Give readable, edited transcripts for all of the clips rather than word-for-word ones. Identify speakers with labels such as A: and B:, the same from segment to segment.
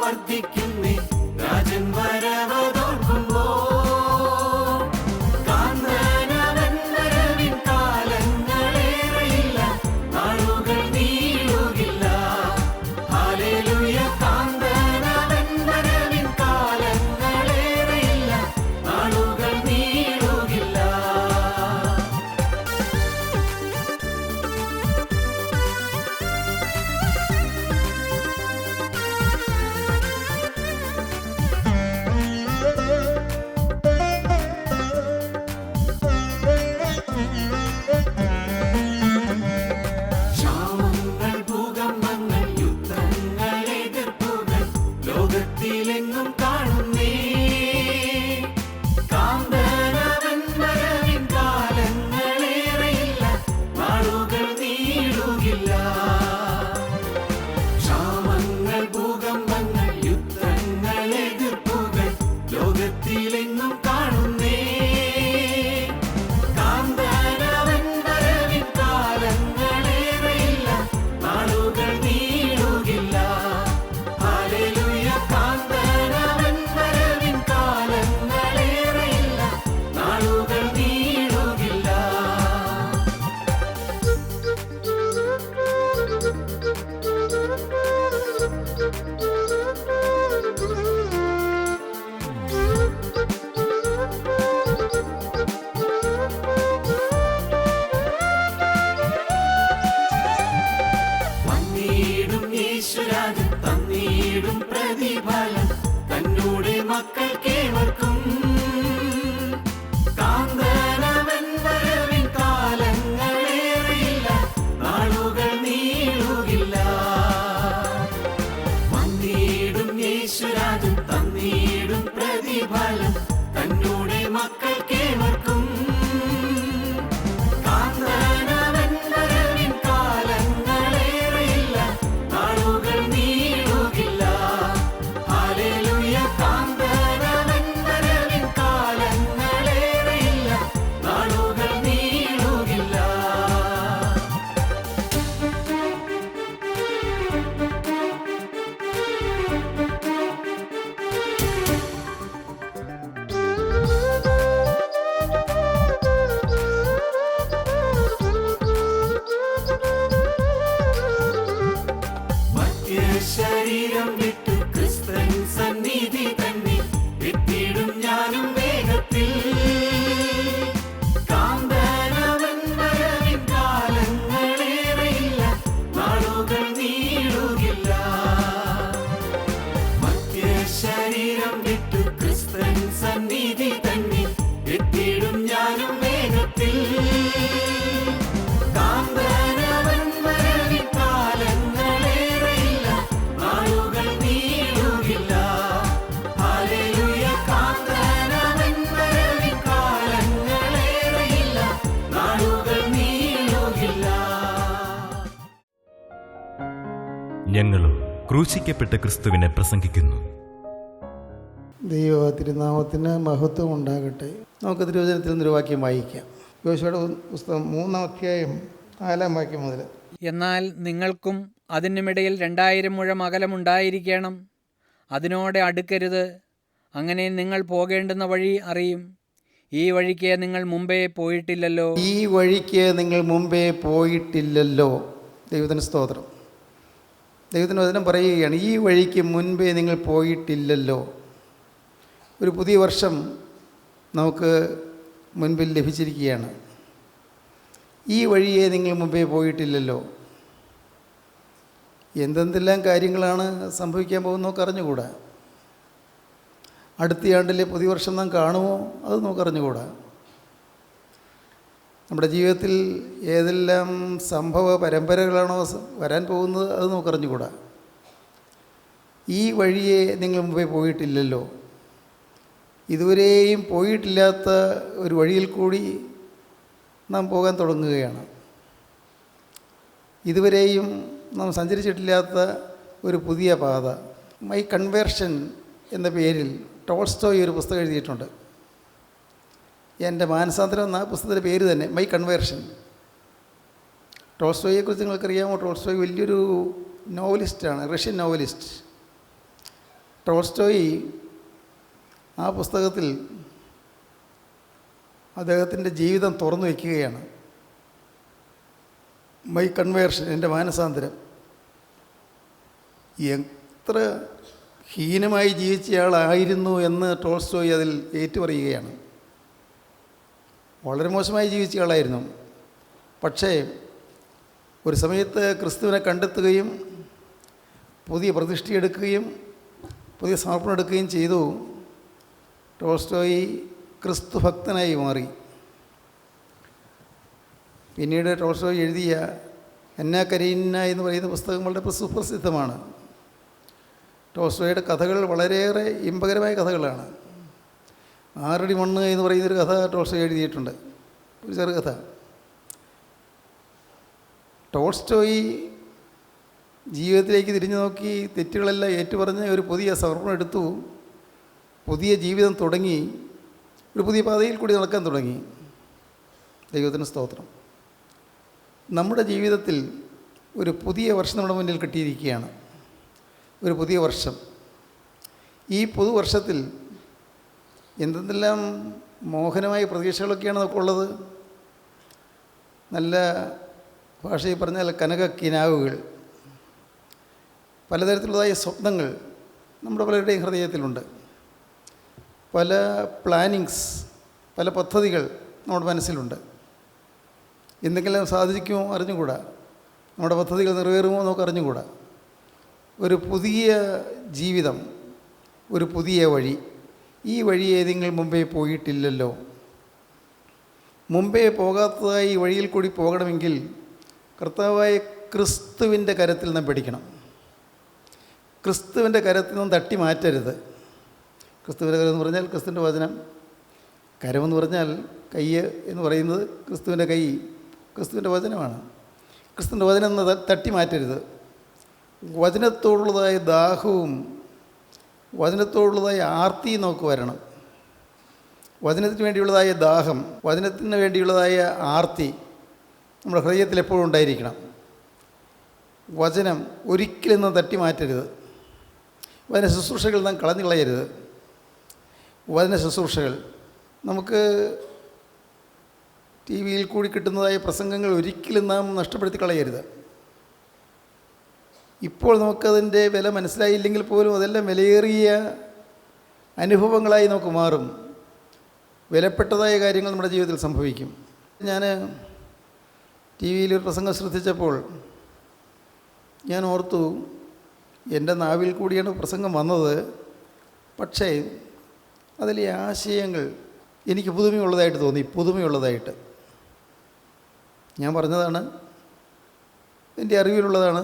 A: വർദ്ധിക്കുന്നേ രാജൻ വരവതോർക്കുമ്പോ കാന്തനവൻ വരവിൻ കാലങ്ങളേറെയില്ല നാളുകൾ നീളുകില്ല ഹല്ലേലൂയ കാന്തനവൻ വരവിൻ കാലങ്ങളേറെയില്ല നാളുകൾ നീളുകില്ല ക്ഷാമങ്ങൾ ഭൂകമ്പങ്ങൾ യുദ്ധങ്ങൾ എതിർപ്പുകൾ ലോകത്തിലെങ്ങും കാണുന്നേ കാന്തനവൻ വരവിൻ കാലങ്ങളേറെയില്ല നാളുകൾ നീളുകില്ല ക്ഷാമങ്ങൾ ഭൂകമ്പങ്ങൾ യുദ്ധങ്ങൾ എതിർപ്പുകൾ ലോകത്തിലെങ്ങും കാണുന്നേ കാന്തനവൻ വരവിൻ കാലങ്ങളേറെയില്ല നാളുകൾ നീളുകില്ല ഹല്ലേലൂയ കാന്തനവൻ വരവിൻ കാലങ്ങളേറെയില്ല നാളുകൾ നീളുകില്ല വന്നിടും യേശുരാജൻ തന്നിടും പ്രതിഫലം തന്നോടെ മക്കൾക്കേവർക്കും കാന്തനവൻ വരവിൻ കാലങ്ങളേറെയില്ല നാളുകൾ നീളുകില്ല വന്നിടും യേശുരാജൻ തന്നിടും പ്രതിഫലം തന്നോടെ മക്കൾക്കേവർക്കും കാന്തനവൻ വരവിൻ കാലങ്ങളേറെയില്ല നാളുകൾ നീളുകില്ല ഹല്ലേലൂയ കാന്തനവൻ വരവിൻ കാലങ്ങളേറെയില്ല നാളുകൾ നീളുകില്ല ശരീരം വിട്ടു ക്രിസ്തൻ സന്നിധി തന്നെ എത്തിയിടും ഞാനും വേഗത്തിൽ കാന്തനവൻ വരവിൻ കാലങ്ങളേറെയില്ല നാളുകൾ നീളുകില്ല ശരീരം വിട്ടു ക്രിസ്തൻ സന്നിധി തന്നെ എത്തിയിടും ഞാനും വേഗത്തിൽ കാന്തനവൻ വരവിൻ കാലങ്ങളേറെയില്ല നാളുകൾ നീളുകില്ല ഹല്ലേലൂയ കാന്തനവൻ വരവിൻ കാലങ്ങളേറെയില്ല നാളുകൾ നീളുകില്ല
B: ഞങ്ങളും ക്രൂശിക്കപ്പെട്ട ക്രിസ്തുവിനെ പ്രസംഗിക്കുന്നു.
C: ദൈവ തിരുനാമത്തിന് മഹത്വം ഉണ്ടാകട്ടെ. നമുക്ക് തിരുവചനത്തിൽ നിന്നൊരു വാക്യം വായിക്കാം. യോശുവയുടെ പുസ്തകം 3-ാം അധ്യായം 4-ാം വാക്യം മുതൽ.
D: എന്നാൽ നിങ്ങൾക്കും അതിനുമിടയിൽ 2000 മുഴം അകലമുണ്ടായിരിക്കണം. അതിനോടെ അടുക്കരുത്. അങ്ങനെ നിങ്ങൾ പോകേണ്ടുന്ന വഴി അറിയും. ഈ വഴിക്ക് നിങ്ങൾ മുമ്പേ പോയിട്ടില്ലല്ലോ.
C: ഈ വഴിക്ക് നിങ്ങൾ മുമ്പേ പോയിട്ടില്ലല്ലോ. ദൈവത്തിന് സ്തോത്രം. ദൈവത്തിന് വചനം പറയുകയാണ്, ഈ വഴിക്ക് മുൻപേ നിങ്ങൾ പോയിട്ടില്ലല്ലോ. ഒരു പുതിയ വർഷം നമുക്ക് മുൻപിൽ ലഭിച്ചിരിക്കുകയാണ്. ഈ വഴിയെ നിങ്ങൾ മുമ്പേ പോയിട്ടില്ലല്ലോ. എന്തെന്തെല്ലാം കാര്യങ്ങളാണ് സംഭവിക്കാൻ പോകുന്നതൊക്കെ അറിഞ്ഞുകൂടാ. അടുത്ത ആണ്ടിലെ പുതിയ വർഷം നാം കാണുമോ അത് നമുക്ക് അറിഞ്ഞുകൂടാ. നമ്മുടെ ജീവിതത്തിൽ ഏതെല്ലാം സംഭവ പരമ്പരകളാണോ വരാൻ പോകുന്നത് അത് നമുക്ക് അറിഞ്ഞുകൂടാ. ഈ വഴിയെ നിങ്ങൾ മുമ്പേ പോയിട്ടില്ലല്ലോ. ഇതുവരെയും പോയിട്ടില്ലാത്ത ഒരു വഴിയിൽ കൂടി നാം പോകാൻ തുടങ്ങുകയാണ്. ഇതുവരെയും നാം സഞ്ചരിച്ചിട്ടില്ലാത്ത ഒരു പുതിയ പാത. മൈ കൺവേർഷൻ എന്ന പേരിൽ ടോൾസ്റ്റോയ് ഒരു പുസ്തകം എഴുതിയിട്ടുണ്ട്. എൻ്റെ മാനസാന്തരം എന്ന പുസ്തകത്തിൻ്റെ പേര് തന്നെ മൈ കൺവേർഷൻ. ടോൾസ്റ്റോയെക്കുറിച്ച് നിങ്ങൾക്കറിയാമോ? ടോൾസ്റ്റോയ് വലിയൊരു നോവലിസ്റ്റാണ്, റഷ്യൻ നോവലിസ്റ്റ്. ടോൾസ്റ്റോയി ആ പുസ്തകത്തിൽ അദ്ദേഹത്തിൻ്റെ ജീവിതം തുറന്നു വയ്ക്കുകയാണ്. മൈ കൺവേർഷൻ, എൻ്റെ മാനസാന്തരം. എത്ര ഹീനമായി ജീവിച്ചയാളായിരുന്നു എന്ന് ടോൾസ്റ്റോയി അതിൽ ഏറ്റുപറയുകയാണ്. വളരെ മോശമായി ജീവിച്ചയാളായിരുന്നു. പക്ഷേ ഒരു സമയത്ത് ക്രിസ്തുവിനെ കണ്ടെത്തുകയും പുതിയ പ്രതിഷ്ഠയെടുക്കുകയും പുതിയ സമർപ്പണം എടുക്കുകയും ചെയ്തു. ടോൾസ്റ്റോയി ക്രിസ്തു ഭക്തനായി മാറി. പിന്നീട് ടോൾസ്റ്റോയി എഴുതിയ അന്ന കരീന എന്ന് പറയുന്ന പുസ്തകം വളരെ സുപ്രസിദ്ധമാണ്. ടോൾസ്റ്റോയുടെ കഥകൾ വളരെയേറെ ഇമ്പകരമായ കഥകളാണ്. 6 അടി മണ്ണ് എന്ന് പറയുന്നൊരു കഥ ടോൾസ്റ്റോയി എഴുതിയിട്ടുണ്ട്, ഒരു ചെറുകഥ. ടോൾസ്റ്റോയി ജീവിതത്തിലേക്ക് തിരിഞ്ഞു നോക്കി തെറ്റുകളെല്ലാം ഏറ്റുപറഞ്ഞ് ഒരു പുതിയ സമർപ്പണം എടുത്തു, പുതിയ ജീവിതം തുടങ്ങി, ഒരു പുതിയ പാതയിൽ കൂടി നടക്കാൻ തുടങ്ങി. ദൈവത്തിന് സ്തോത്രം. നമ്മുടെ ജീവിതത്തിൽ ഒരു പുതിയ വർഷം നമ്മുടെ മുന്നിൽ കിട്ടിയിരിക്കുകയാണ്. ഒരു പുതിയ വർഷം. ഈ പുതുവർഷത്തിൽ എന്തെല്ലാം മോഹനമായ പ്രതീക്ഷകളൊക്കെയാണ് നമുക്കുള്ളത്. നല്ല ഭാഷയിൽ പറഞ്ഞാൽ കനകക്കിനാവുകൾ, പലതരത്തിലുള്ളതായ സ്വപ്നങ്ങൾ നമ്മുടെ പലരുടെയും ഹൃദയത്തിലുണ്ട്. പല പ്ലാനിങ്സ്, പല പദ്ധതികൾ നമ്മുടെ മനസ്സിലുണ്ട്. എന്തെങ്കിലും സാധിക്കുമോ അറിഞ്ഞുകൂടാ, നമ്മുടെ പദ്ധതികൾ നിറവേറുമോ നമുക്ക് അറിഞ്ഞുകൂടാ. ഒരു പുതിയ ജീവിതം, ഒരു പുതിയ വഴി. ഈ വഴി ഏതെങ്കിലും മുമ്പേ പോയിട്ടില്ലല്ലോ. മുമ്പേ പോകാത്തതായി ഈ വഴിയിൽ കൂടി പോകണമെങ്കിൽ കർത്താവായ ക്രിസ്തുവിൻ്റെ കരത്തിൽ നാം പിടിക്കണം. ക്രിസ്തുവിൻ്റെ കരത്തിൽ നിന്നും തട്ടി മാറ്റരുത്. ക്രിസ്തുവിൻ്റെ കരം എന്ന് പറഞ്ഞാൽ ക്രിസ്തുവിൻ്റെ വചനം. കരമെന്ന് പറഞ്ഞാൽ കൈ എന്ന് പറയുന്നത് ക്രിസ്തുവിൻ്റെ കൈ, ക്രിസ്തുവിൻ്റെ വചനമാണ്. ക്രിസ്തുവിൻ്റെ വചനം എന്ന് തട്ടി മാറ്റരുത്. വചനത്തോടുള്ളതായ ദാഹവും വചനത്തോടുള്ളതായ ആർത്തിയും നമുക്ക് വരണം. വചനത്തിന് വേണ്ടിയുള്ളതായ ദാഹം, വചനത്തിന് വേണ്ടിയുള്ളതായ ആർത്തി നമ്മുടെ ഹൃദയത്തിൽ എപ്പോഴും ഉണ്ടായിരിക്കണം. വചനം ഒരിക്കലും നാം തട്ടി മാറ്റരുത്. വചന ശുശ്രൂഷകൾ നാം കളഞ്ഞു കളയരുത്. വചന ശുശ്രൂഷകൾ നമുക്ക് ടി വിയിൽ കൂടി കിട്ടുന്നതായ പ്രസംഗങ്ങൾ ഒരിക്കലും നാം നഷ്ടപ്പെടുത്തി കളയരുത്. ഇപ്പോൾ നമുക്കതിൻ്റെ വില മനസ്സിലായില്ലെങ്കിൽ പോലും അതെല്ലാം വിലയേറിയ അനുഭവങ്ങളായി നമുക്ക് മാറും. വിലപ്പെട്ടതായ കാര്യങ്ങൾ നമ്മുടെ ജീവിതത്തിൽ സംഭവിക്കും. ഞാൻ ടി വിയിലൊരു പ്രസംഗം ശ്രദ്ധിച്ചപ്പോൾ ഞാൻ ഓർത്തു, എൻ്റെ നാവിൽ കൂടിയാണ് പ്രസംഗം വന്നത്. പക്ഷേ അതിലെ ആശയങ്ങൾ എനിക്ക് പുതുമയുള്ളതായിട്ട് തോന്നി. പുതുമയുള്ളതായിട്ട് ഞാൻ പറഞ്ഞതാണ്, എൻ്റെ അറിവിലുള്ളതാണ്.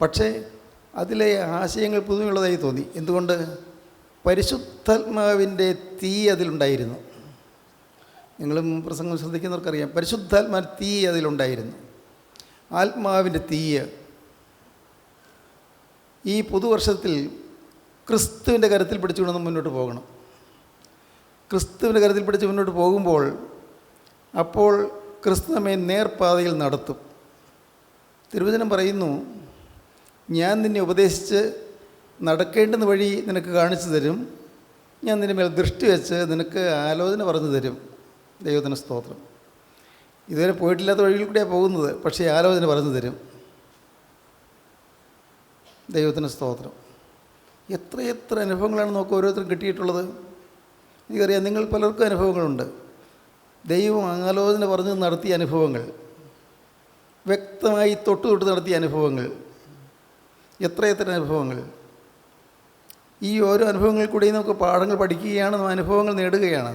C: പക്ഷേ അതിലെ ആശയങ്ങൾ പുതുമയുള്ളതായി തോന്നി. എന്തുകൊണ്ട്? പരിശുദ്ധാത്മാവിൻ്റെ തീ അതിലുണ്ടായിരുന്നു. നിങ്ങളും പ്രസംഗം ശ്രദ്ധിക്കുന്നവർക്കറിയാം, പരിശുദ്ധാത്മാ തീ അതിലുണ്ടായിരുന്നു. ആത്മാവിൻ്റെ തീയ് ഈ പുതുവർഷത്തിൽ ക്രിസ്തുവിൻ്റെ കരത്തിൽ പിടിച്ചുകൊണ്ട് മുന്നോട്ട് പോകണം. ക്രിസ്തുവിൻ്റെ കരത്തിൽ പിടിച്ച് മുന്നോട്ട് പോകുമ്പോൾ അപ്പോൾ ക്രിസ്തു നമ്മെ നേർപാതയിൽ നടത്തും. തിരുവചനം പറയുന്നു, ഞാൻ നിന്നെ ഉപദേശിച്ച് നടക്കേണ്ടുന്ന വഴി നിനക്ക് കാണിച്ചു തരും, ഞാൻ നിൻ്റെ മേൽ ദൃഷ്ടി വെച്ച് നിനക്ക് ആലോചന പറഞ്ഞു തരും. ദൈവത്തിന് സ്തോത്രം. ഇതുവരെ പോയിട്ടില്ലാത്ത വഴിയിൽ കൂടെയാണ് പോകുന്നത്, പക്ഷേ ആലോചന പറഞ്ഞു തരും. ദൈവത്തിന് സ്തോത്രം. എത്രയെത്ര അനുഭവങ്ങളാണ് നമുക്ക് ഓരോരുത്തരും കിട്ടിയിട്ടുള്ളത്. എനിക്കറിയാം, നിങ്ങൾ പലർക്കും അനുഭവങ്ങളുണ്ട്. ദൈവം ആലോചന പറഞ്ഞ് നടത്തിയ അനുഭവങ്ങൾ, വ്യക്തമായി തൊട്ട് നടത്തിയ അനുഭവങ്ങൾ, എത്രയെത്ര അനുഭവങ്ങൾ. ഈ ഓരോ അനുഭവങ്ങളിൽ കൂടെയും നമുക്ക് പാഠങ്ങൾ പഠിക്കുകയാണ്, അനുഭവങ്ങൾ നേടുകയാണ്.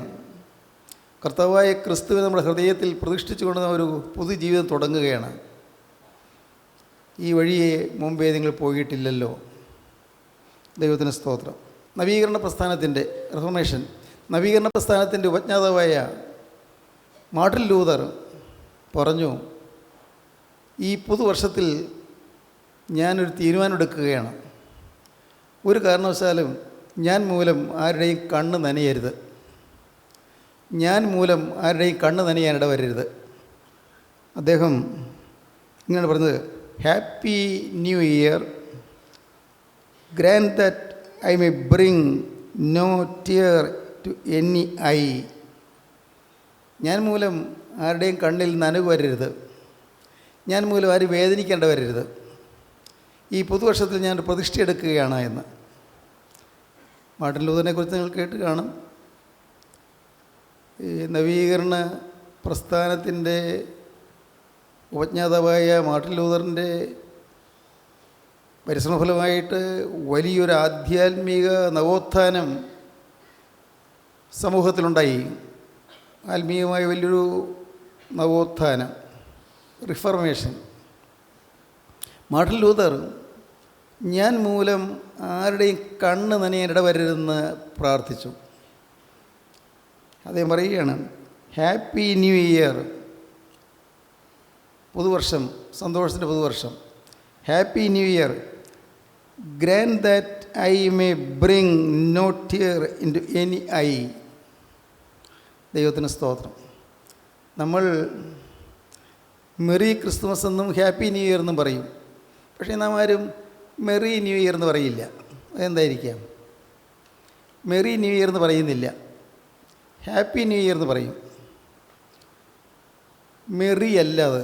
C: കർത്താവായ ക്രിസ്തുവിനെ നമ്മുടെ ഹൃദയത്തിൽ പ്രതിഷ്ഠിച്ചുകൊണ്ട് നാം ഒരു പുതുജീവിതം തുടങ്ങുകയാണ്. ഈ വഴിയെ മുമ്പേ നിങ്ങൾ പോയിട്ടില്ലല്ലോ. ദൈവത്തിന് സ്തോത്രം. നവീകരണ പ്രസ്ഥാനത്തിൻ്റെ റിഫോർമേഷൻ, നവീകരണ പ്രസ്ഥാനത്തിൻ്റെ ഉപജ്ഞാതാവായ മാർട്ടിൻ ലൂതർ പറഞ്ഞു, ഈ പുതുവർഷത്തിൽ ഞാനൊരു തീരുമാനമെടുക്കുകയാണ്. ഒരു കാരണവശാലും ഞാൻ മൂലം ആരുടെയും കണ്ണ് നനയരുത്. ഞാൻ മൂലം ആരുടെയും കണ്ണ് നനയാനിട വരരുത്. അദ്ദേഹം ഇങ്ങനെ പറഞ്ഞത്, happy new year, grant that I may bring no tear to any eye. ഞാൻ മൂലം ആരുടെയും കണ്ണിൽ നനവ് വരരുത്, ഞാൻ മൂലം ആരും വേദനിക്കേണ്ട വരരുത്. ഈ പുതുവർഷത്തിൽ ഞാൻ പ്രതിഷ്ഠയെടുക്കുകയാണ് എന്ന്. മാർട്ടിൻ ലൂഥറിനെക്കുറിച്ച് നിങ്ങൾ കേട്ട് കാണും. ഈ നവീകരണ പ്രസ്ഥാനത്തിൻ്റെ ഉപജ്ഞാതാവായ മാർട്ടിൻ ലൂഥറിൻ്റെ പരിശ്രമഫലമായിട്ട് വലിയൊരു ആധ്യാത്മിക നവോത്ഥാനം സമൂഹത്തിലുണ്ടായി. ആത്മീയമായ വലിയൊരു നവോത്ഥാനം, റിഫർമേഷൻ. മാർട്ടിൻ ലൂഥർ ഞാൻ മൂലം ആരുടെയും കണ്ണ് നനയാൻ ഇടവരരുതെന്ന് പ്രാർത്ഥിച്ചു. അദ്ദേഹം പറയുകയാണ്, ഹാപ്പി ന്യൂ ഇയർ, പുതുവർഷം, സന്തോഷത്തിൻ്റെ പുതുവർഷം. Happy new year, grant that I may bring no tear in to any eye. ദൈവത്തിന് സ്തോത്രം. നമ്മൾ മെറി ക്രിസ്തുമസ് എന്നും ഹാപ്പി ന്യൂ ഇയർ എന്നും പറയും. പക്ഷേ നാം ആരും മെറി ന്യൂ ഇയർ എന്ന് പറയില്ല. അതെന്തായിരിക്കാം? മെറി ന്യൂ ഇയർ എന്ന് പറയുന്നില്ല, ഹാപ്പി ന്യൂ ഇയർ എന്ന് പറയും. മെറി അല്ല, അത്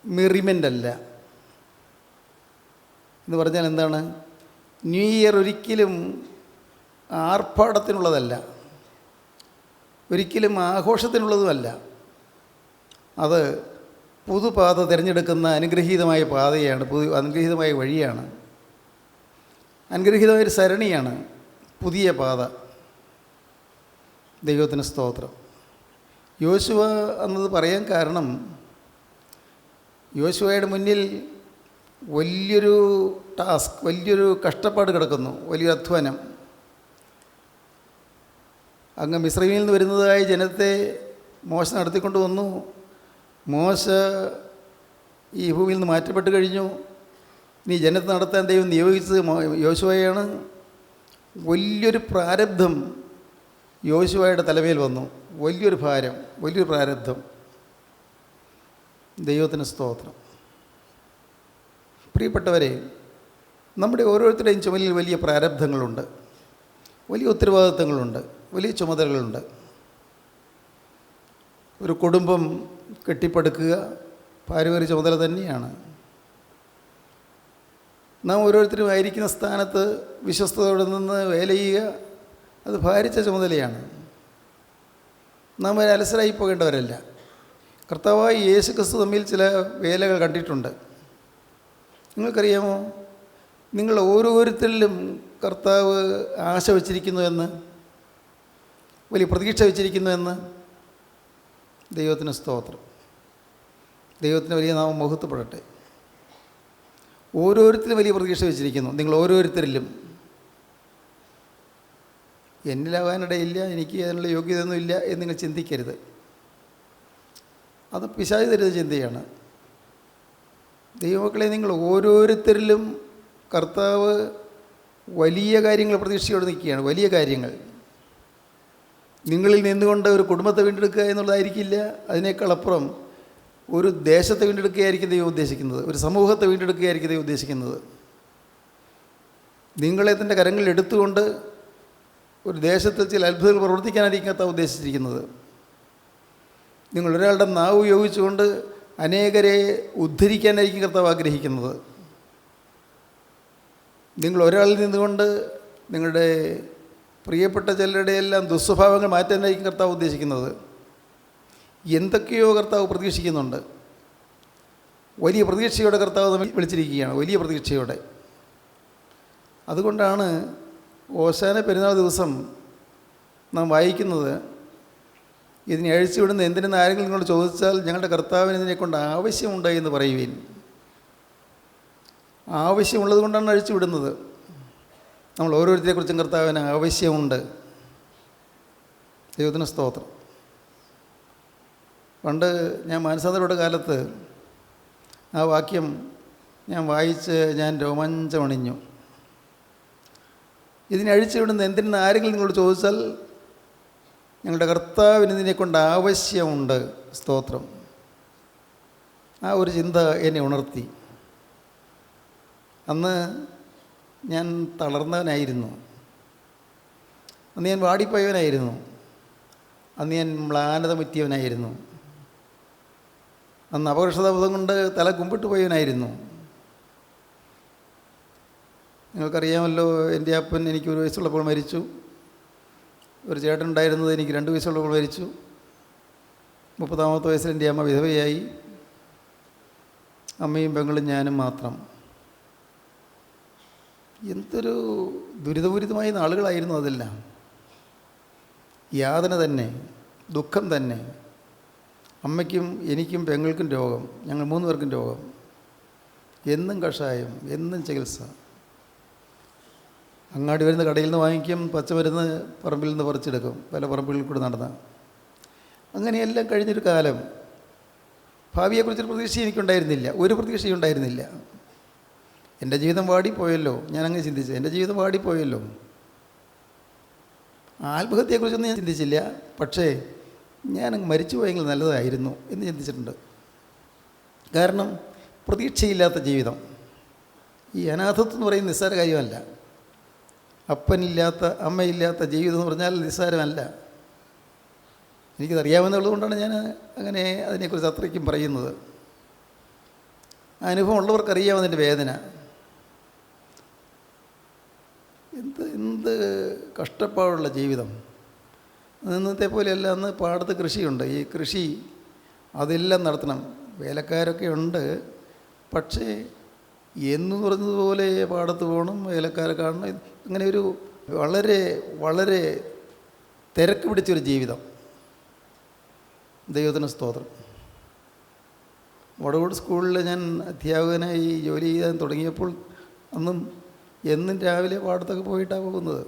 C: മെറിമെൻ്റ് അല്ല. എന്ന് പറഞ്ഞാൽ എന്താണ്? ന്യൂ ഇയർ ഒരിക്കലും ആർഭാടത്തിനുള്ളതല്ല, ഒരിക്കലും ആഘോഷത്തിനുള്ളതുമല്ല. അത് പുതുപാത തിരഞ്ഞെടുക്കുന്ന അനുഗ്രഹീതമായ പാതയാണ്, അനുഗ്രഹീതമായ വഴിയാണ്, അനുഗ്രഹീതമായൊരു സരണിയാണ് പുതിയ പാത. ദൈവത്തിന് സ്തോത്രം. യോശുവ എന്നത് പറയാൻ കാരണം, യോശുവയുടെ മുന്നിൽ വലിയൊരു ടാസ്ക്, വലിയൊരു കഷ്ടപ്പാട് കിടക്കുന്നു, വലിയൊരു അധ്വാനം. അങ്ങ് മിസ്രൈമിൽ നിന്ന് വരുന്നതായ ജനത്തെ മോശ നടത്തിക്കൊണ്ട് വന്നു. മോശ ഈ ഭൂമിയിൽ നിന്ന് മാറ്റപ്പെട്ട് കഴിഞ്ഞു. ഇനി ജനത്തെ നടത്താൻ ദൈവം നിയോഗിച്ചത് യോശുവയാണ്. വലിയൊരു പ്രാരബ്ധം യോശുവയുടെ തലമേൽ വന്നു, വലിയൊരു ഭാരം, വലിയൊരു പ്രാരബ്ധം. ദൈവത്തിന് സ്തോത്രം. പ്രിയപ്പെട്ടവരെ, നമ്മുടെ ഓരോരുത്തരുടെയും ചുമലിൽ വലിയ പ്രാരബ്ധങ്ങളുണ്ട്, വലിയ ഉത്തരവാദിത്തങ്ങളുണ്ട്, വലിയ ചുമതലകളുണ്ട്. ഒരു കുടുംബം കെട്ടിപ്പടുക്കുക പാരമ്പര്യ ചുമതല തന്നെയാണ്. നാം ഓരോരുത്തരും ആയിരിക്കുന്ന സ്ഥാനത്ത് വിശ്വസ്തയോടെ നിന്ന് വേല ചെയ്യുക, അത് ഭാരിച്ച ചുമതലയാണ്. നാം അലസരായി പോകേണ്ടവരല്ല. കർത്താവായ യേശു ക്രിസ്തു തമ്മിൽ ചില വേലകൾ കണ്ടിട്ടുണ്ട്. നിങ്ങൾക്കറിയാമോ, നിങ്ങൾ ഓരോരുത്തരിലും കർത്താവ് ആശ വച്ചിരിക്കുന്നുവെന്ന്, വലിയ പ്രതീക്ഷ വച്ചിരിക്കുന്നുവെന്ന്. ദൈവത്തിന് സ്തോത്രം. ദൈവത്തിന് വലിയ നാമം മഹത്വപ്പെടട്ടെ. ഓരോരുത്തരും വലിയ പ്രതീക്ഷ വച്ചിരിക്കുന്നു, നിങ്ങൾ ഓരോരുത്തരിലും. എന്നിലാകാനിടയില്ല, എനിക്ക് അതിനുള്ള യോഗ്യതയൊന്നുമില്ല എന്ന് നിങ്ങൾ ചിന്തിക്കരുത്. അത് പിശാച് തരുന്ന ചിന്തയാണ്. ദൈവമക്കളെ, നിങ്ങൾ ഓരോരുത്തരിലും കർത്താവ് വലിയ കാര്യങ്ങൾ പ്രതീക്ഷയോടെ നിൽക്കുകയാണ്, വലിയ കാര്യങ്ങൾ. നിങ്ങളിൽ നിന്നുകൊണ്ട് ഒരു കുടുംബത്തെ വീണ്ടെടുക്കുക എന്നുള്ളതായിരിക്കില്ല, അതിനേക്കാളപ്പുറം ഒരു ദേശത്തെ വീണ്ടെടുക്കുകയായിരിക്കും ദൈവം ഉദ്ദേശിക്കുന്നത്, ഒരു സമൂഹത്തെ വീണ്ടെടുക്കുകയായിരിക്കും ദൈവം ഉദ്ദേശിക്കുന്നത്. നിങ്ങളെ തൻ്റെ കരങ്ങളിൽ എടുത്തുകൊണ്ട് ഒരു ദേശത്തിൽ ചില അത്ഭുതങ്ങൾ പ്രവർത്തിക്കാനായിരിക്കും കർത്താവ് ഉദ്ദേശിച്ചിരിക്കുന്നത്. നിങ്ങളൊരാളുടെ നാവ് ഉപയോഗിച്ചുകൊണ്ട് അനേകരെ ഉദ്ധരിക്കാനായിരിക്കും കർത്താവ് ആഗ്രഹിക്കുന്നത്. നിങ്ങൾ ഒരാളിൽ നിന്നുകൊണ്ട് നിങ്ങളുടെ പ്രിയപ്പെട്ട ചിലരുടെ എല്ലാം ദുസ്വഭാവങ്ങൾ മാറ്റാനായിരിക്കും കർത്താവ് ഉദ്ദേശിക്കുന്നത്. എന്തൊക്കെയോ കർത്താവ് പ്രതീക്ഷിക്കുന്നുണ്ട്. വലിയ പ്രതീക്ഷയോടെ കർത്താവ് നമ്മെ വിളിച്ചിരിക്കുകയാണ്, വലിയ പ്രതീക്ഷയോടെ. അതുകൊണ്ടാണ് ഓശാന പെരുന്നാൾ ദിവസം നാം വായിക്കുന്നത്, ഇതിനെ അഴിച്ചുവിടുന്ന എന്തിനെന്ന് ആരെങ്കിലും നിങ്ങളോട് ചോദിച്ചാൽ ഞങ്ങളുടെ കർത്താവിന് ഇതിനെക്കൊണ്ട് ആവശ്യമുണ്ട് എന്ന് പറയുവിൻ. ആവശ്യമുള്ളത് കൊണ്ടാണ് അഴിച്ചുവിടുന്നത്. നമ്മൾ ഓരോരുത്തരെക്കുറിച്ചും കർത്താവിന് ആവശ്യമുണ്ട്. ദൈവത്തിന് സ്തോത്രം. പണ്ട് ഞാൻ മാനസാന്തരയുടെ കാലത്ത് ആ വാക്യം ഞാൻ വായിച്ച് ഞാൻ രോമാഞ്ചമണിഞ്ഞു. ഇതിനെ അഴിച്ചുവിടുന്ന എന്തിനെന്ന് ആരെങ്കിലും നിങ്ങളോട് ചോദിച്ചാൽ ഞങ്ങളുടെ കർത്താവിന് ഇതിനെക്കൊണ്ട് ആവശ്യമുണ്ട്. സ്തോത്രം. ആ ഒരു ചിന്ത എന്നെ ഉണർത്തി. അന്ന് ഞാൻ തളർന്നവനായിരുന്നു, അന്ന് ഞാൻ വാടിപ്പോയവനായിരുന്നു, അന്ന് ഞാൻ മ്ലാനത മുറ്റിയവനായിരുന്നു, അന്ന് അപകർഷതാബോധം കൊണ്ട് തല കുമ്പിട്ട് പോയവനായിരുന്നു. നിങ്ങൾക്കറിയാമല്ലോ, എൻ്റെ അപ്പൻ എനിക്ക് 1 വയസ്സുള്ളപ്പോൾ മരിച്ചു. ഒരു ചേട്ടൻ ഉണ്ടായിരുന്നത് എനിക്ക് 2 വയസ്സുള്ളപ്പോൾ മരിച്ചു. 30-ാമത്തെ വയസ്സിൽ എൻ്റെ അമ്മ വിധവയായി. അമ്മയും പെങ്ങളും ഞാനും മാത്രം. എന്തൊരു ദുരിതപൂരിതമായ നാളുകളായിരുന്നു അതെല്ലാം. യാതന തന്നെ, ദുഃഖം തന്നെ. അമ്മയ്ക്കും എനിക്കും പെങ്ങൾക്കും രോഗം, ഞങ്ങൾ 3 പേർക്കും രോഗം. എന്നും കഷായം, എന്നും ചികിത്സ. അങ്ങാടി വരുന്ന കടയിൽ നിന്ന് വാങ്ങിക്കും, പച്ചമരുന്ന് പറമ്പിൽ നിന്ന് പറിച്ചെടുക്കും, പല പറമ്പുകളിൽ കൂടെ നടന്ന. അങ്ങനെയെല്ലാം കഴിഞ്ഞൊരു കാലം. ഭാവിയെക്കുറിച്ചൊരു പ്രതീക്ഷ എനിക്കുണ്ടായിരുന്നില്ല, ഒരു പ്രതീക്ഷയും ഉണ്ടായിരുന്നില്ല. എൻ്റെ ജീവിതം വാടിപ്പോയല്ലോ, ഞാനങ്ങനെ ചിന്തിച്ചു, എൻ്റെ ജീവിതം വാടിപ്പോയല്ലോ. ആത്മഹത്യയെക്കുറിച്ചൊന്നും ഞാൻ ചിന്തിച്ചില്ല, പക്ഷേ ഞാനങ്ങ് മരിച്ചു പോയെങ്കിൽ നല്ലതായിരുന്നു എന്ന് ചിന്തിച്ചിട്ടുണ്ട്. കാരണം പ്രതീക്ഷയില്ലാത്ത ജീവിതം. ഈ അനാഥത്വം എന്ന് പറയുന്നത് നിസ്സാര കാര്യമല്ല. അപ്പനില്ലാത്ത അമ്മയില്ലാത്ത ജീവിതം എന്ന് പറഞ്ഞാൽ നിസ്സാരമല്ല. എനിക്കതറിയാവുന്നുള്ളത് കൊണ്ടാണ് ഞാൻ അങ്ങനെ അതിനെക്കുറിച്ച് അത്രയ്ക്കും പറയുന്നത്. അനുഭവം ഉള്ളവർക്കറിയാവുന്നതിൻ്റെ വേദന. എന്ത് കഷ്ടപ്പാടുള്ള ജീവിതം. ഇന്നത്തെ പോലെയല്ല. അന്ന് പാടത്ത് കൃഷിയുണ്ട്. ഈ കൃഷി അതെല്ലാം നടത്തണം. വേലക്കാരൊക്കെ ഉണ്ട്, പക്ഷേ എന്ന് പറഞ്ഞതുപോലെ പാടത്ത് പോകണം, വേലക്കാരെ കാണണം. അങ്ങനെ ഒരു വളരെ വളരെ തിരക്ക് പിടിച്ചൊരു ജീവിതം. ദൈവത്തിന് സ്തോത്രം. വടവൂട് സ്കൂളിൽ ഞാൻ അധ്യാപകനായി ജോലി ചെയ്യാൻ തുടങ്ങിയപ്പോൾ എന്നും രാവിലെ പാടത്തൊക്കെ പോയിട്ടാണ് പോകുന്നത്.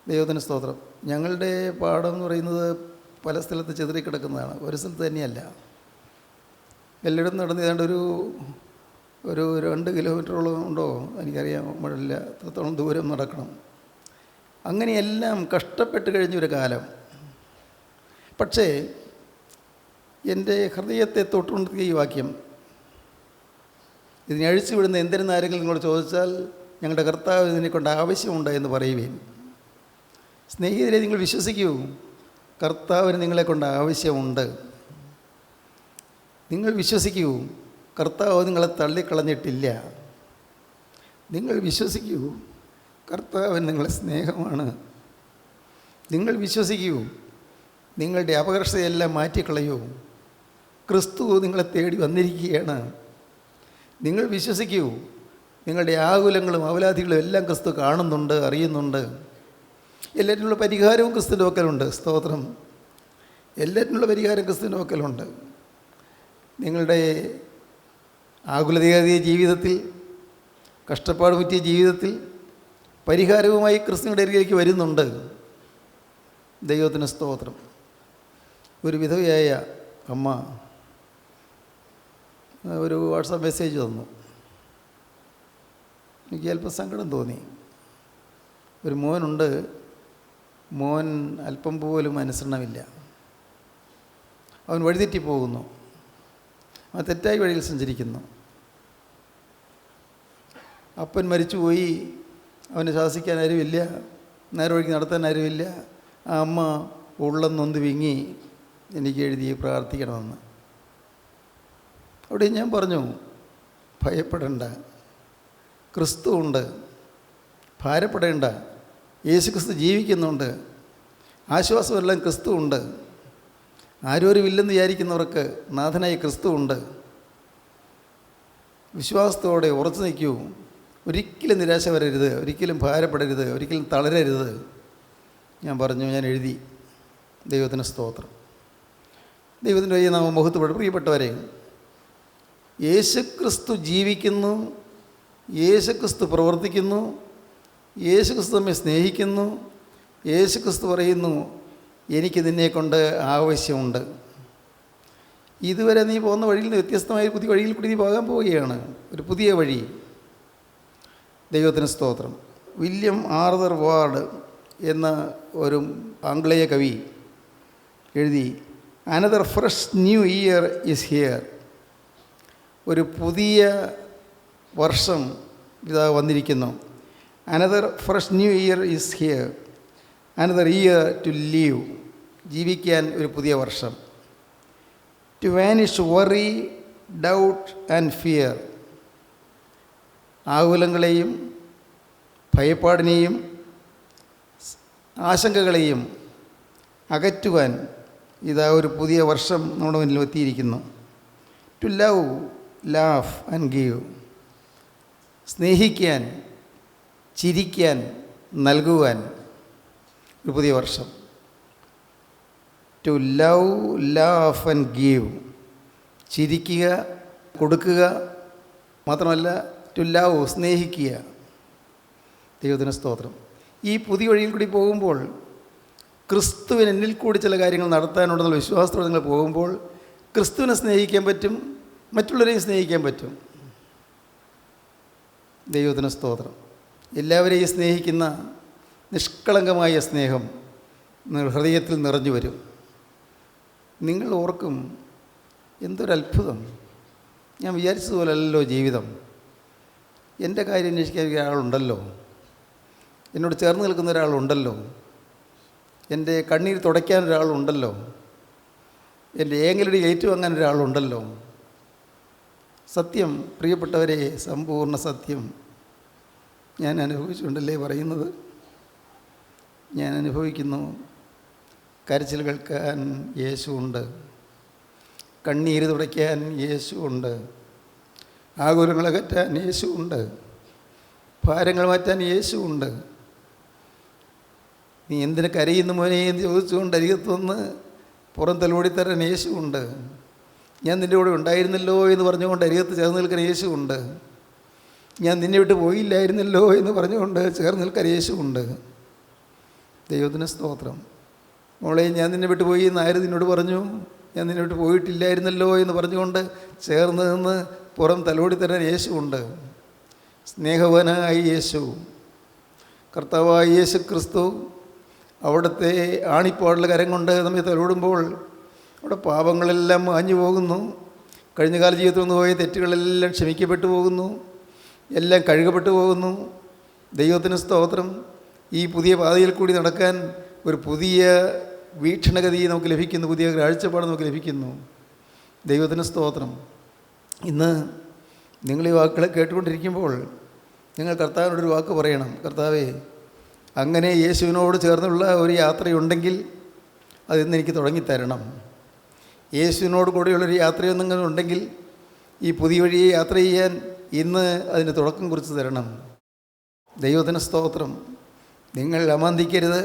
C: ദൈവത്തിന് സ്തോത്രം. ഞങ്ങളുടെ പാടം എന്ന് പറയുന്നത് പല സ്ഥലത്ത് ചിതറിക്കിടക്കുന്നതാണ്, ഒരു സ്ഥലത്ത് തന്നെയല്ല. എല്ലായിടത്തും നടന്ന് ഏതാണ്ട് ഒരു 2 കിലോമീറ്ററോളം ഉണ്ടോ എനിക്കറിയാൻ പാടില്ല, അത്രത്തോളം ദൂരം നടക്കണം. അങ്ങനെയെല്ലാം കഷ്ടപ്പെട്ട് കഴിഞ്ഞൊരു കാലം. പക്ഷേ എൻ്റെ ഹൃദയത്തെ തൊട്ടുകൊണ്ടിരിക്കുന്ന ഈ വാക്യം, ഇതിനെ അഴിച്ചു വിടുന്ന എന്തിനും ആരെങ്കിലും നിങ്ങൾ ചോദിച്ചാൽ ഞങ്ങളുടെ കർത്താവ് ഇതിനെക്കൊണ്ട് ആവശ്യമുണ്ട് എന്ന് പറയുവേൻ. സ്നേഹിതരെ, നിങ്ങൾ വിശ്വസിക്കൂ, കർത്താവിന് നിങ്ങളെക്കൊണ്ട് ആവശ്യമുണ്ട്. നിങ്ങൾ വിശ്വസിക്കൂ, കർത്താവ് നിങ്ങളെ തള്ളിക്കളഞ്ഞിട്ടില്ല. നിങ്ങൾ വിശ്വസിക്കൂ, കർത്താവിന് നിങ്ങളെ സ്നേഹമാണ്. നിങ്ങൾ വിശ്വസിക്കൂ, നിങ്ങളുടെ അപകർഷതയെല്ലാം മാറ്റിക്കളയൂ, ക്രിസ്തു നിങ്ങളെ തേടി വന്നിരിക്കുകയാണ്. നിങ്ങൾ വിശ്വസിക്കൂ, നിങ്ങളുടെ ആകുലങ്ങളും അവലാദികളും എല്ലാം ക്രിസ്തു കാണുന്നുണ്ട്, അറിയുന്നുണ്ട്. എല്ലാറ്റിനുള്ള പരിഹാരവും ക്രിസ്തുവിൻ്റെ പക്കലുണ്ട്. സ്തോത്രം. എല്ലാറ്റിനുള്ള പരിഹാരം ക്രിസ്തുവിൻ്റെ പക്കലുണ്ട്. നിങ്ങളുടെ ആകുലതയേറിയ ജീവിതത്തിൽ, കഷ്ടപ്പാട് പറ്റിയ ജീവിതത്തിൽ പരിഹാരവുമായി ക്രിസ്തുവിൻ്റെ അരികിലേക്ക് വരുന്നുണ്ട്. ദൈവത്തിന് സ്തോത്രം. ഒരു വിധവയായ അമ്മ ഒരു വാട്സാപ്പ് മെസ്സേജ് തന്നു. എനിക്ക് അല്പം സങ്കടം തോന്നി. ഒരു മോനുണ്ട്, മോൻ അല്പം പോലും അനുസരണമില്ല. അവൻ വഴിതെറ്റി പോകുന്നു, അവൻ തെറ്റായ വഴിയിൽ സഞ്ചരിക്കുന്നു. അപ്പൻ മരിച്ചുപോയി, അവനെ ശാസിക്കാൻ ആരുമില്ല, നേർവഴിക്ക് നടത്താൻ ആരുമില്ല. ആ അമ്മ ഉള്ളം നൊന്ത് വിങ്ങി എനിക്ക് എഴുതി പ്രാർത്ഥിക്കണമെന്ന്. അവിടെ ഞാൻ പറഞ്ഞു, ഭയപ്പെടേണ്ട, ക്രിസ്തു ഉണ്ട്, ഭാരപ്പെടേണ്ട, യേശു ക്രിസ്തു ജീവിക്കുന്നുണ്ട്, ആശ്വാസമെല്ലാം ക്രിസ്തു ഉണ്ട്. ആരോരുമില്ലെന്ന് വിചാരിക്കുന്നവർക്ക് നാഥനായ ക്രിസ്തു ഉണ്ട്. വിശ്വാസത്തോടെ ഉറച്ചു നിൽക്കൂ. ഒരിക്കലും നിരാശ വരരുത്, ഒരിക്കലും ഭാരപ്പെടരുത്, ഒരിക്കലും തളരരുത്. ഞാൻ പറഞ്ഞു, ഞാൻ എഴുതി. ദൈവത്തിന് സ്തോത്രം. ദൈവത്തിൻ്റെ വലിയ നാമം മഹത്വപ്പെടും. പ്രിയപ്പെട്ടവരെ, യേശുക്രിസ്തു ജീവിക്കുന്നു, യേശുക്രിസ്തു പ്രവർത്തിക്കുന്നു, യേശുക്രിസ്തു നമ്മെ സ്നേഹിക്കുന്നു. യേശുക്രിസ്തു പറയുന്നു, എനിക്ക് നിന്നെക്കൊണ്ട് ആവശ്യമുണ്ട്. ഇതുവരെ നീ പോകുന്ന വഴിയിൽ നിന്ന് വ്യത്യസ്തമായ പുതിയ വഴിയിൽ കൂടി നീ പോകാൻ പോവുകയാണ്, ഒരു പുതിയ വഴി. ദൈവത്തിന് സ്തോത്രം. വില്യം ആർതർ വാർഡ് എന്ന ഒരു ആംഗ്ലേയ കവി എഴുതി, another fresh new year is here. ഒരു പുതിയ വർഷം ഇതാ വന്നിരിക്കുന്നു. Another fresh new year is here, another year to live, ജീവിക്കാൻ ഒരു പുതിയ വർഷം. To vanish worry, doubt and fear, ആകുലങ്ങളെയും ഭയപ്പാടിനെയും ആശങ്കകളെയും അകറ്റുവാൻ ഇതാ ഒരു പുതിയ വർഷം നമ്മുടെ മുന്നിൽ എത്തിയിരിക്കുന്നു. To love, laugh and give, സ്നേഹിക്കാൻ, ചിരിക്കാൻ, നൽകുവാൻ ഒരു പുതിയ വർഷം. To love, laugh and give, ചിരിക്കുക, കൊടുക്കുക, മാത്രമല്ല ടു ലവ്, സ്നേഹിക്കുക. ദൈവത്തിന് സ്തോത്രം. ഈ പുതിയ വഴിയിൽ കൂടി പോകുമ്പോൾ ക്രിസ്തുവിന് എന്നിൽ കൂടി ചില കാര്യങ്ങൾ നടത്താനുണ്ടെന്നുള്ള വിശ്വാസത്തോടെ നിങ്ങൾ പോകുമ്പോൾ ക്രിസ്തുവിനെ സ്നേഹിക്കാൻ പറ്റും, മറ്റുള്ളവരെയും സ്നേഹിക്കാൻ പറ്റും. ദൈവത്തിന് സ്തോത്രം. എല്ലാവരെയും സ്നേഹിക്കുന്ന നിഷ്കളങ്കമായ സ്നേഹം ഹൃദയത്തിൽ നിറഞ്ഞു വരും. നിങ്ങൾ ഓർക്കും, എന്തൊരത്ഭുതം, ഞാൻ വിചാരിച്ചതുപോലല്ലോ ജീവിതം. എൻ്റെ കാര്യം അന്വേഷിക്കാൻ ഒരാളുണ്ടല്ലോ, എന്നോട് ചേർന്ന് നിൽക്കുന്ന ഒരാളുണ്ടല്ലോ, എൻ്റെ കണ്ണീർ തുടയ്ക്കാൻ ഒരാളുണ്ടല്ലോ, എൻ്റെ ഏങ്ങലടി ഏറ്റുവാങ്ങാൻ ഒരാളുണ്ടല്ലോ. സത്യം പ്രിയപ്പെട്ടവരെ, സമ്പൂർണ്ണ സത്യം ഞാൻ അനുഭവിച്ചുകൊണ്ടല്ലേ പറയുന്നത്. ഞാൻ അനുഭവിക്കുന്നു. കരച്ചിൽ കേൾക്കാൻ യേശുവുണ്ട്, കണ്ണീര് തുടയ്ക്കാൻ യേശുവുണ്ട്, ആകുലങ്ങൾ അകറ്റാൻ യേശുവുണ്ട്, ഭാരങ്ങൾ മാറ്റാൻ യേശുവുണ്ട്. നീ എന്തിനു കരയുന്നു മോനെ എന്ന് ചോദിച്ചുകൊണ്ട് അരികത്ത് വന്ന് പുറം തലോടിത്തരാൻ യേശുവുണ്ട്. ഞാൻ നിൻ്റെ കൂടെ ഉണ്ടായിരുന്നല്ലോ എന്ന് പറഞ്ഞുകൊണ്ട് അരികത്ത് ചേർന്ന് നിൽക്കാൻ യേശുവുണ്ട്. ഞാൻ നിന്നെ വിട്ട് പോയില്ലായിരുന്നല്ലോ എന്ന് പറഞ്ഞുകൊണ്ട് ചേർന്ന് നിൽക്കാൻ യേശുവുണ്ട്. ദൈവത്തിന് സ്തോത്രം. മോളെ, ഞാൻ നിന്നെ വിട്ട് പോയി എന്ന് ആര് നിന്നോട് പറഞ്ഞു? ഞാൻ നിന്നെ വിട്ട് പോയിട്ടില്ലായിരുന്നല്ലോ എന്ന് പറഞ്ഞുകൊണ്ട് ചേർന്ന് നിന്ന് പുറം തലോടി തരാൻ യേശുവുണ്ട്. സ്നേഹവാനായ യേശു, കർത്താവായ യേശു ക്രിസ്തു അവിടുത്തെ ആണിപ്പാടുള്ള കരം കൊണ്ട് നമ്മെ തലോടുമ്പോൾ അവിടെ പാപങ്ങളെല്ലാം മാഞ്ഞു പോകുന്നു. കഴിഞ്ഞ കാല ജീവിതത്തിൽ നിന്ന് പോയ തെറ്റുകളെല്ലാം ക്ഷമിക്കപ്പെട്ടു പോകുന്നു, എല്ലാം കഴുകപ്പെട്ടു പോകുന്നു. ദൈവത്തിന് സ്തോത്രം. ഈ പുതിയ പാതയിൽ കൂടി നടക്കാൻ ഒരു പുതിയ വീക്ഷണഗതി നമുക്ക് ലഭിക്കുന്നു, പുതിയ കാഴ്ചപ്പാട് നമുക്ക് ലഭിക്കുന്നു. ദൈവത്തിന് സ്തോത്രം. ഇന്ന് നിങ്ങൾ ഈ വാക്കുകളെ കേട്ടുകൊണ്ടിരിക്കുമ്പോൾ നിങ്ങൾ കർത്താവിനോടൊരു വാക്ക് പറയണം. കർത്താവേ, അങ്ങനെ യേശുവിനോട് ചേർന്നുള്ള ഒരു യാത്രയുണ്ടെങ്കിൽ അതിന്ന് എനിക്ക് തുടങ്ങിത്തരണം. യേശുവിനോട് കൂടെയുള്ളൊരു യാത്രയൊന്നെങ്കിലും ഉണ്ടെങ്കിൽ ഈ പുതിയ വഴിയെ യാത്ര ചെയ്യാൻ ഇന്ന് അതിന് തുടക്കം കുറിച്ച് തരണം. ദൈവത്തിന് സ്തോത്രം. നിങ്ങൾ അമാന്തിക്കരുത്,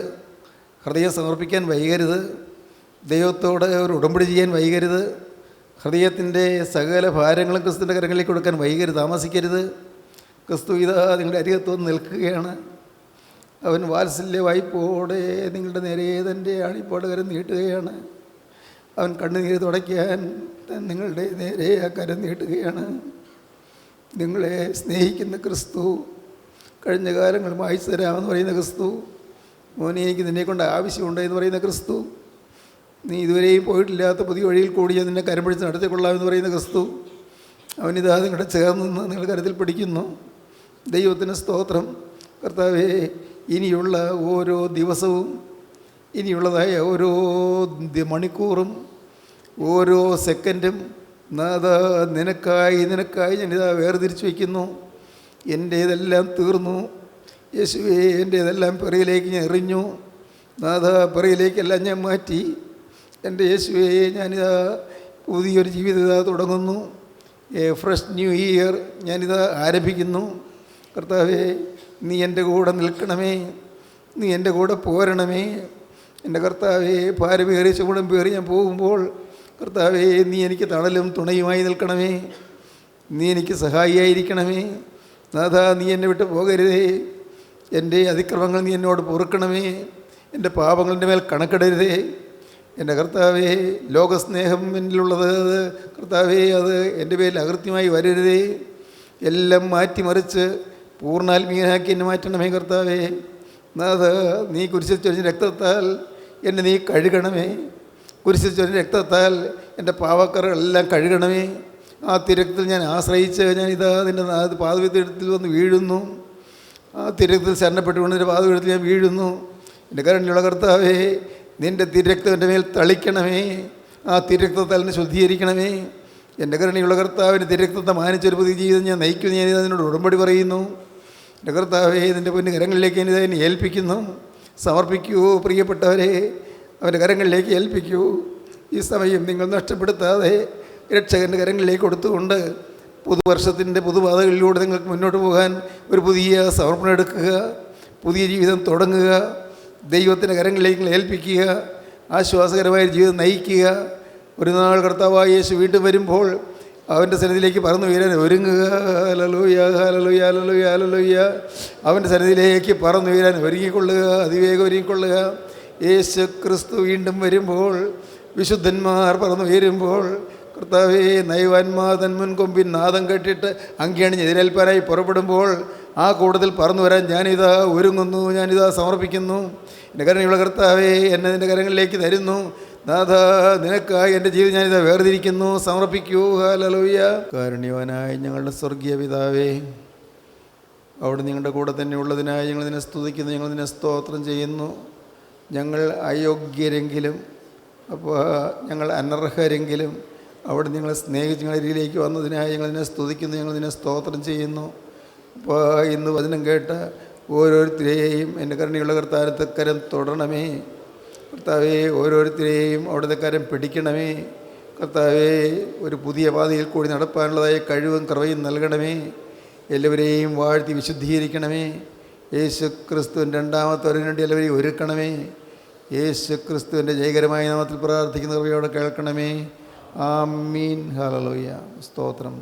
C: ഹൃദയം സമർപ്പിക്കാൻ വൈകരുത്, ദൈവത്തോട് ഒരു ഉടമ്പടി ചെയ്യാൻ വൈകരുത്, ഹൃദയത്തിൻ്റെ സകല ഭാരങ്ങളും ക്രിസ്തുവിൻ്റെ കരങ്ങളിൽ കൊടുക്കാൻ വൈകരുത്, താമസിക്കരുത്. ക്രിസ്തു ഇതാ നിങ്ങളുടെ അരികത്ത് വന്ന് നിൽക്കുകയാണ്. അവൻ വാത്സല്യ വായ്പോടെ നിങ്ങളുടെ നേരെ തൻ്റെ ആണിപ്പാട് കരം നീട്ടുകയാണ്. അവൻ കണ്ണുനീര് തുടയ്ക്കാൻ നിങ്ങളുടെ നേരെ ആ കരം നീട്ടുകയാണ്. നിങ്ങളെ സ്നേഹിക്കുന്ന ക്രിസ്തു, കഴിഞ്ഞ കാലങ്ങൾ മായ്ച്ചു തരാമെന്ന് പറയുന്ന ക്രിസ്തു, മോനെ എനിക്ക് നിന്നെക്കൊണ്ട് ആവശ്യമുണ്ട് എന്ന് പറയുന്ന ക്രിസ്തു, നീ ഇതുവരെയും പോയിട്ടില്ലാത്ത പുതിയ വഴിയിൽ കൂടി ഞാൻ നിന്നെ കരം പിടിച്ച് നടത്തിക്കൊള്ളാമെന്ന് പറയുന്ന ക്രിസ്തു, അവനിതാ നിങ്ങളുടെ ചേർന്ന് നിന്ന് നിങ്ങൾ കരുത്തിൽ പിടിക്കുന്നു. ദൈവത്തിന് സ്തോത്രം. കർത്താവേ, ഇനിയുള്ള ഓരോ ദിവസവും, ഇനിയുള്ളതായ ഓരോ മണിക്കൂറും, ഓരോ സെക്കൻഡും നാഥാ നിനക്കായി ഞാനിതാ വേർതിരിച്ച് വയ്ക്കുന്നു. എൻ്റേതെല്ലാം തീർന്നു യേശുവേ, എൻ്റേതെല്ലാം പിറയിലേക്ക് ഞാൻ എറിഞ്ഞു. നാഥാ, പിറയിലേക്കെല്ലാം ഞാൻ മാറ്റി. എൻ്റെ യേശുവേ, ഞാനിതാ പുതിയൊരു ജീവിതം ഇതാ തുടങ്ങുന്നു. ഫ്രഷ് ന്യൂ ഇയർ ഞാനിതാ ആരംഭിക്കുന്നു. കർത്താവേ, നീ എൻ്റെ കൂടെ നിൽക്കണമേ, നീ എൻ്റെ കൂടെ പോരണമേ. എൻ്റെ കർത്താവേ, ഭാരമേറിയ ചുമടും പേറി ഞാൻ പോകുമ്പോൾ കർത്താവേ, നീ എനിക്ക് തണലും തുണയുമായി നിൽക്കണമേ, നീ എനിക്ക് സഹായിയായിരിക്കണമേ. നാഥാ, നീ എന്നെ വിട്ട് പോകരുതേ. എൻ്റെ അതിക്രമങ്ങൾ നീ എന്നോട് പൊറുക്കണമേ, എൻ്റെ പാപങ്ങളുടെ മേൽ കണക്കിടരുതേ. എൻ്റെ കർത്താവേ, ലോകസ്നേഹം എന്നിലുള്ളത് കർത്താവേ, അത് എൻ്റെ പേരിൽ അകൃത്യമായി വരരുതേ. എല്ലാം മാറ്റിമറിച്ച് പൂർണ്ണാത്മീയനാക്കി എന്നെ മാറ്റണമേ കർത്താവേ. നാഥ, നീ കുരിശിൽ ചൊരിഞ്ഞ രക്തത്താൽ എന്നെ നീ കഴുകണമേ. കുരിശിൽ ചൊരിഞ്ഞ രക്തത്താൽ എൻ്റെ പാവക്കറകളെല്ലാം കഴുകണമേ. ആ തിരക്കത്തിൽ ഞാൻ ആശ്രയിച്ച് ഞാൻ ഇതാ നിൻ്റെ പാദപീഠത്തിൽ വന്ന് വീഴുന്നു. ആ തിരക്കത്തിൽ ശരണപ്പെട്ടുകൊണ്ട് നിൻ്റെ പാദപീഠത്തിൽ ഞാൻ വീഴുന്നു. എൻ്റെ കരുണയുള്ള കർത്താവേ, നിൻ്റെ തിരക്തം എൻ്റെ മേൽ തളിക്കണമേ. ആ തിരക്തത്താൽ എന്നെ ശുദ്ധീകരിക്കണമേ. എൻ്റെ കരുണയുള്ള കർത്താവിൻ്റെ തിരക്തത്തെ മാനിച്ചൊരു പുതിയ ജീവിതം ഞാൻ നയിക്കുന്നു. ഞാൻ അതിനോട് ഉടമ്പടി പറയുന്നു. എൻ്റെ കർത്താവേ, നിൻ്റെ പൊന്നു കരങ്ങളിലേക്ക് ഞാൻ എന്നെ ഏൽപ്പിക്കുന്നു. സമർപ്പിക്കൂ പ്രിയപ്പെട്ടവരെ, അവൻ്റെ കരങ്ങളിലേക്ക് ഏൽപ്പിക്കൂ. ഈ സമയം നിങ്ങൾ നഷ്ടപ്പെടുത്താതെ രക്ഷകൻ്റെ കരങ്ങളിലേക്ക് കൊടുത്തുകൊണ്ട് പുതുവർഷത്തിൻ്റെ പുതുപാതകളിലൂടെ നിങ്ങൾക്ക് മുന്നോട്ട് പോകാൻ ഒരു പുതിയ സമർപ്പണം എടുക്കുക. പുതിയ ജീവിതം തുടങ്ങുക. ദൈവത്തിൻ്റെ കരങ്ങളിലേക്ക് നിങ്ങൾ ഏൽപ്പിക്കുക. ആശ്വാസകരമായ ജീവിതം നയിക്കുക. ഒരു നാൾ കർത്താവായ യേശു വീണ്ടും വരുമ്പോൾ അവൻ്റെ സന്നിധിയിലേക്ക് പറന്നു ഉയരാൻ ഒരുങ്ങുക. ഹല്ലേലൂയ, ഹല്ലേലൂയ, ഹല്ലേലൂയ, ഹല്ലേലൂയ. അവൻ്റെ സന്നിധിയിലേക്ക് പറന്നു ഉയരാൻ ഒരുങ്ങിക്കൊള്ളുക. അതിവേഗം ഒരുങ്ങിക്കൊള്ളുക. യേശു ക്രിസ്തു വീണ്ടും വരുമ്പോൾ, വിശുദ്ധന്മാർ പറന്നു ഉയരുമ്പോൾ, കർത്താവേ, നയവാന്മാർ തൻ മുൻകൊമ്പിൻ നാദം കേട്ടിട്ട് അങ്കിയണിഞ്ഞ് എതിരേൽപ്പാനായി പുറപ്പെടുമ്പോൾ ആ കൂട്ടത്തിൽ പറന്നു വരാൻ ഞാനിതാ ഒരുങ്ങുന്നു. ഞാനിതാ സമർപ്പിക്കുന്നു. എൻ്റെ കരുണയുള്ള കർത്താവേ, എന്നെ നിൻ്റെ കരങ്ങളിലേക്ക് തരുന്നു. നാഥ, നിനക്കായി എൻ്റെ ജീവിതം ഞാനിതാ വേർതിരിക്കുന്നു. സമർപ്പിക്കൂ. ഹല്ലേലൂയ. കാരുണ്യവാനായ ഞങ്ങളുടെ സ്വർഗീയ പിതാവേ, അവിടെ നിങ്ങളുടെ കൂടെ തന്നെ ഉള്ളതിനായി ഞങ്ങൾ നിന്നെ സ്തുതിക്കുന്നു. ഞങ്ങൾ നിന്നെ സ്തോത്രം ചെയ്യുന്നു. ഞങ്ങൾ അയോഗ്യരെങ്കിലും, അപ്പോൾ ഞങ്ങൾ അനർഹരെങ്കിലും അവിടെ നിങ്ങളെ സ്നേഹിച്ച് ഞങ്ങളുടെ രീതിയിലേക്ക് വന്നതിനായി ഞങ്ങൾ നിന്നെ സ്തുതിക്കുന്നു. ഞങ്ങൾ നിന്നെ സ്തോത്രം ചെയ്യുന്നു. അപ്പോൾ ഇന്ന് വചനം കേട്ട ഓരോരുത്തരെയും എൻ്റെ കരുണയുള്ള കർത്താവിൻ്റെ കരം തൊടണമേ. കർത്താവേ, ഓരോരുത്തരെയും അവിടുത്തെ കരം പിടിക്കണമേ. കർത്താവേ, ഒരു പുതിയ പാതയിൽ കൂടി നടപ്പാനുള്ളതായ കഴിവും കൃപയും നൽകണമേ. എല്ലാവരെയും വാഴ്ത്തി വിശുദ്ധീകരിക്കണമേ. യേശു ക്രിസ്തുവിൻ്റെ രണ്ടാമത്തെ വരവിന് വേണ്ടി എല്ലാവരെയും ഒരുക്കണമേ. യേശു ക്രിസ്തുവിൻ്റെ ജയകരമായ നാമത്തിൽ പ്രാർത്ഥിക്കുന്ന കൃപയോടെ കേൾക്കണമേ. ആമീൻ. ഹല്ലേലൂയ. സ്തോത്രം.